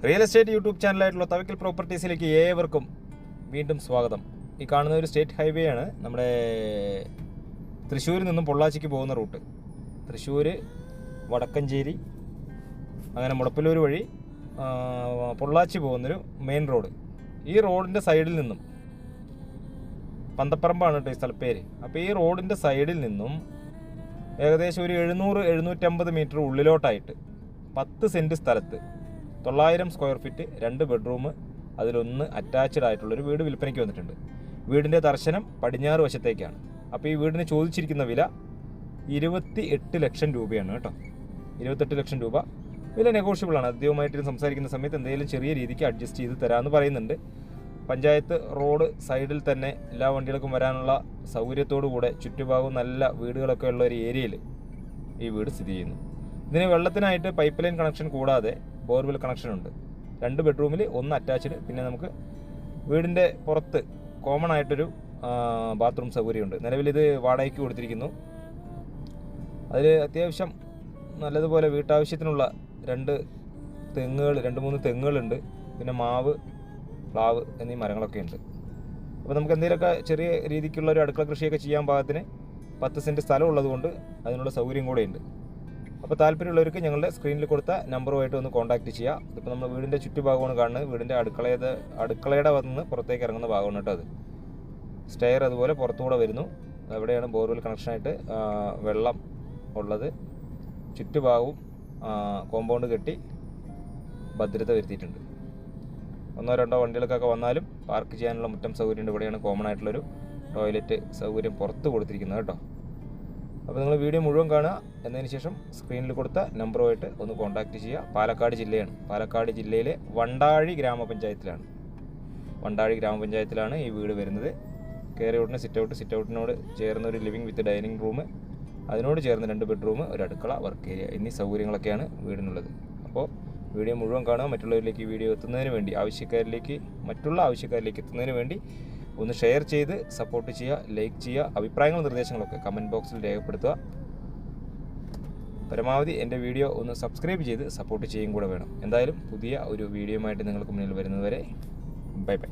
Real estate YouTube ചാനലായിട്ടുള്ള Thavakkal പ്രോപ്പർട്ടീസിലേക്ക് ഏവർക്കും വീണ്ടും സ്വാഗതം. ഈ കാണുന്ന ഒരു സ്റ്റേറ്റ് ഹൈവേ ആണ്, നമ്മുടെ തൃശ്ശൂരിൽ നിന്നും പൊള്ളാച്ചിക്ക് പോകുന്ന റൂട്ട്. തൃശ്ശൂർ, വടക്കഞ്ചേരി, അങ്ങനെ മുടപ്പല്ലൂർ വഴി പൊള്ളാച്ചി പോകുന്നൊരു മെയിൻ റോഡ്. ഈ റോഡിൻ്റെ സൈഡിൽ നിന്നും, പന്തപ്പറമ്പാണ് കേട്ടോ ഈ സ്ഥലപ്പേര്. അപ്പോൾ ഈ റോഡിൻ്റെ സൈഡിൽ നിന്നും ഏകദേശം ഒരു 700-750 മീറ്റർ ഉള്ളിലോട്ടായിട്ട് 10 സെൻറ്റ് സ്ഥലത്ത് 900 സ്ക്വയർ ഫീറ്റ് 2 ബെഡ്റൂം, അതിലൊന്ന് അറ്റാച്ച്ഡ് ആയിട്ടുള്ളൊരു വീട് വിൽപ്പനയ്ക്ക് വന്നിട്ടുണ്ട്. വീടിൻ്റെ ദർശനം പടിഞ്ഞാറ് വശത്തേക്കാണ്. അപ്പോൾ ഈ വീടിന് ചോദിച്ചിരിക്കുന്ന വില 28 ലക്ഷം രൂപയാണ് കേട്ടോ. 28 ലക്ഷം രൂപ. വില നെഗോഷ്യബിളാണ്. അദ്ദേഹവുമായിട്ട് സംസാരിക്കുന്ന സമയത്ത് എന്തെങ്കിലും ചെറിയ രീതിക്ക് അഡ്ജസ്റ്റ് ചെയ്ത് തരാമെന്ന് പറയുന്നുണ്ട്. പഞ്ചായത്ത് റോഡ് സൈഡിൽ തന്നെ എല്ലാ വണ്ടികൾക്കും വരാനുള്ള സൗകര്യത്തോടു കൂടെ ചുറ്റുഭാഗവും നല്ല വീടുകളൊക്കെ ഉള്ള ഒരു ഏരിയയിൽ ഈ വീട് സ്ഥിതി ചെയ്യുന്നു. ഇതിന് വെള്ളത്തിനായിട്ട് പൈപ്പ് ലൈൻ കണക്ഷൻ കൂടാതെ ബോർവെൽ കണക്ഷൻ ഉണ്ട്. 2 ബെഡ്റൂമിൽ 1 അറ്റാച്ച്ഡ്. പിന്നെ നമുക്ക് വീടിൻ്റെ പുറത്ത് കോമൺ ആയിട്ടൊരു ബാത്റൂം സൗകര്യമുണ്ട്. നിലവിൽ ഇത് വാടകയ്ക്ക് കൊടുത്തിരിക്കുന്നു. അതിൽ അത്യാവശ്യം നല്ലതുപോലെ വീട്ടാവശ്യത്തിനുള്ള 2-3 തെങ്ങുകളുണ്ട്. പിന്നെ മാവ്, പ്ലാവ് എന്നീ മരങ്ങളൊക്കെ ഉണ്ട്. അപ്പോൾ നമുക്ക് എന്തെങ്കിലുമൊക്കെ ചെറിയ രീതിക്കുള്ള ഒരു അടുക്കള കൃഷിയൊക്കെ ചെയ്യാൻ പാകത്തിന് 10 സെൻറ്റ് സ്ഥലം ഉള്ളതുകൊണ്ട് അതിനുള്ള സൗകര്യം കൂടെയുണ്ട്. അപ്പോൾ താല്പര്യമുള്ളവർക്ക് ഞങ്ങളുടെ സ്ക്രീനിൽ കൊടുത്ത നമ്പറുമായിട്ട് ഒന്ന് കോൺടാക്റ്റ് ചെയ്യുക. ഇതിപ്പോൾ നമ്മൾ വീടിൻ്റെ ചുറ്റുഭാഗമാണ് കാണുന്നത്. വീടിൻ്റെ അടുക്കളയുടെ വന്ന് പുറത്തേക്ക് ഇറങ്ങുന്ന ഭാഗമാണ് കേട്ടോ അത്. സ്റ്റെയർ അതുപോലെ പുറത്തുകൂടെ വരുന്നു. അവിടെയാണ് ബോർവെൽ കണക്ഷനായിട്ട് വെള്ളം ഉള്ളത്. ചുറ്റുഭാഗവും കോമ്പൗണ്ട് കെട്ടി ഭദ്രത വരുത്തിയിട്ടുണ്ട്. 1-2 വണ്ടികൾക്കൊക്കെ വന്നാലും പാർക്ക് ചെയ്യാനുള്ള മുറ്റം സൗകര്യമുണ്ട്. ഇവിടെയാണ് കോമൺ ആയിട്ടുള്ളൊരു ടോയ്ലറ്റ് സൗകര്യം പുറത്ത് കൊടുത്തിരിക്കുന്നത് കേട്ടോ. അപ്പോൾ നിങ്ങൾ വീഡിയോ മുഴുവൻ കാണുക. എന്നതിന് ശേഷം സ്ക്രീനിൽ കൊടുത്ത നമ്പറുമായിട്ട് ഒന്ന് കോൺടാക്റ്റ് ചെയ്യുക. പാലക്കാട് ജില്ലയാണ്. പാലക്കാട് ജില്ലയിലെ വണ്ടാഴി ഗ്രാമപഞ്ചായത്തിലാണ് ഈ വീട് വരുന്നത്. കയറി ഉടനെ സിറ്റൗട്ടിനോട് ചേർന്ന ഒരു ലിവിംഗ് വിത്ത് ഡൈനിങ് റൂം, അതിനോട് ചേർന്ന് 2 ബെഡ്റൂം, ഒരു അടുക്കള, വർക്ക് ഏരിയ എന്നീ സൗകര്യങ്ങളൊക്കെയാണ് വീടിനുള്ളത്. അപ്പോൾ വീഡിയോ മുഴുവൻ കാണുക. മറ്റുള്ളവരിലേക്ക് ഈ വീഡിയോ എത്തുന്നതിന് വേണ്ടി, മറ്റുള്ള ആവശ്യക്കാരിലേക്ക് എത്തുന്നതിന് വേണ്ടി ഒന്ന് ഷെയർ ചെയ്ത് സപ്പോർട്ട് ചെയ്യുക, ലൈക്ക് ചെയ്യുക. അഭിപ്രായങ്ങളും നിർദ്ദേശങ്ങളൊക്കെ കമൻറ്റ് ബോക്സിൽ രേഖപ്പെടുത്തുക. പരമാവധി എൻ്റെ വീഡിയോ ഒന്ന് സബ്സ്ക്രൈബ് ചെയ്ത് സപ്പോർട്ട് ചെയ്യും കൂടെ വേണം. എന്തായാലും പുതിയ ഒരു വീഡിയോയുമായിട്ട് നിങ്ങൾക്ക് മുന്നിൽ വരുന്നതുവരെ ബൈ ബൈ.